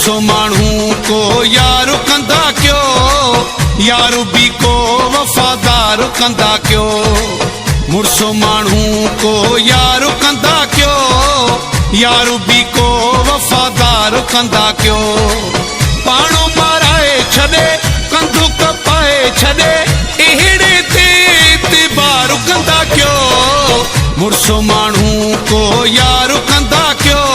मुड़सो माण्हू को यार कंदा क्यों, यार भी को वफादार कंदा क्यों। मुड़सो माण्हू को यार कंदा क्यों, यार भी को वफादार कंदा क्यों। पाणो माराए छॾे कंधु कपाए छॾे अहिड़े ते इतबार कंदा क्यों। मुड़सो माण्हू को यार कंदा क्यों,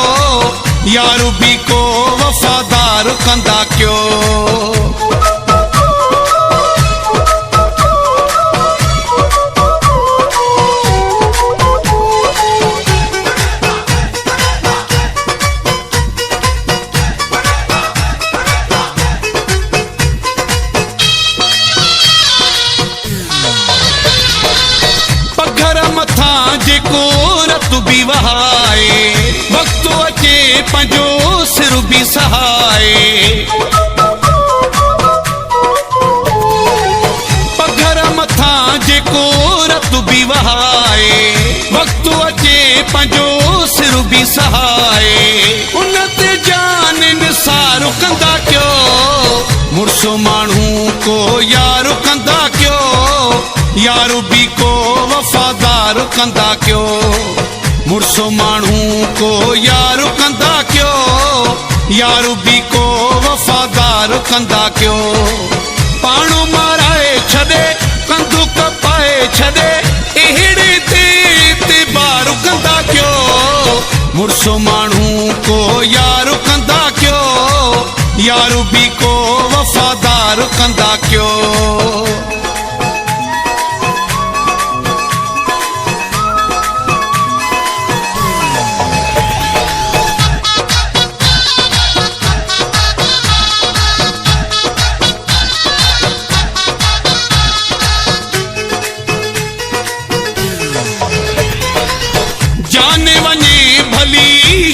यार भी को वफादार कंदा क्यों। जेको रत भी वहाए, वक्त अचे पंहिंजो सिर भी सहाए। पघर मथा जेको रत भी वहाए, वक्त अचे पंहिंजो सिर भी सहाए। उन ते जान निसार कंदा क्यों। मुड़सो माण्हू को यार कंदा क्यों, यार भी को वफादार कंदा क्यों। मुड़सो माण्हू को यार कंदा क्यों, यार भी को वफादार कंदा क्यों। पाणो माराए छॾे कंधु कपाए छॾे अहिड़े ते इतबार कंदा क्यों। मुड़सो माण्हू को यार कंदा क्यों, यार भी को वफादार कंदा क्यों।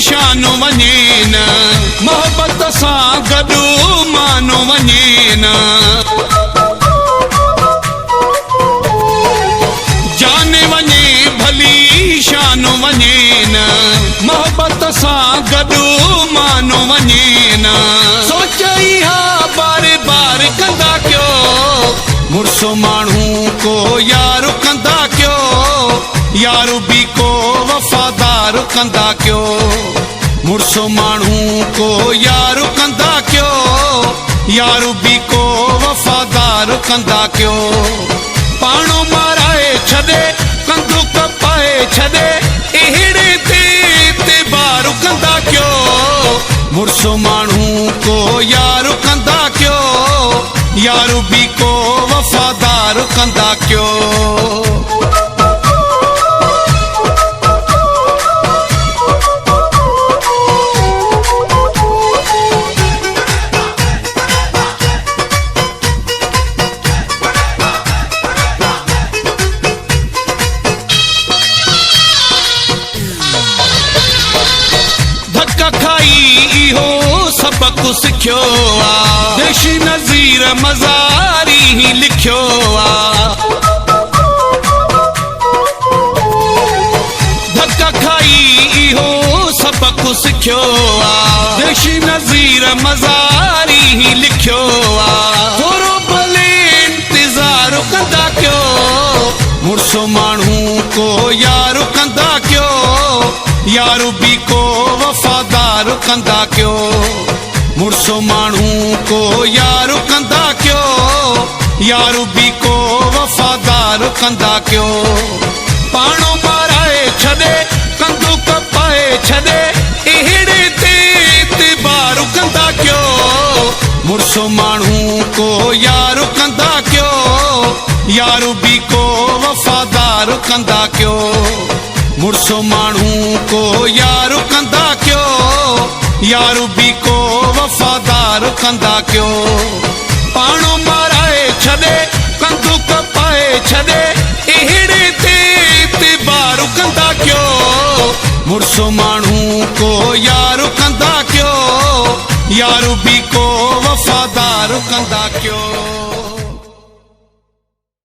शान वञे न, मोहब्बत सां गॾु मान वञे न। जान वञे भली शान वञे न, मोहब्बत सां गॾु मान वञे न। सोचई हा बार बार कंदा क्यों। मुड़सो माण्हू को यार कंदा क्यों, यार भी को वफादार कंदा क्यों। मुड़सो माण्हू को यार कंदा क्यों, यार भी को वफादार कंदा क्यों। पाणो माराए छॾे कंधु कपाए छॾे अहिड़े ते इतबार कंदा क्यों। मुड़सो माण्हू को यार कंदा क्यों, यार भी को वफादार कंदा क्यों। सबक सिखियो आ, देशी नज़ीर मज़ारी ही लिखियो आ। धक्का खाई इहो सबक सिखियो आ, देशी नज़ीर मज़ारी ही लिखियो आ। थोरो भले इंतज़ार कंदा क्यों। मुड़सो माण्हू को यार कंदा क्यों, यार भी को वफादार कंदा क्यों। मुड़सो माण्हू को यार कंदा क्यों, यार भी को वफादार कंदा क्यों। पाणो माराए छॾे कंधु कपाए छॾे अहिड़े ते इतबार कंदा क्यों। मुड़सो माण्हू को यार कंदा क्यों, यार भी को वफादार कंदा क्यों। मुड़सो माण्हू को यार कंदा क्यों, यार भी को वफादार कंदा क्यों। पाणो माराए छॾे कंधु कपाए छॾे अहिड़े ते इतबार कंदा क्यों। मुड़सो माण्हू को यार कंदा क्यों, यार भी को वफादार कंदा क्यों।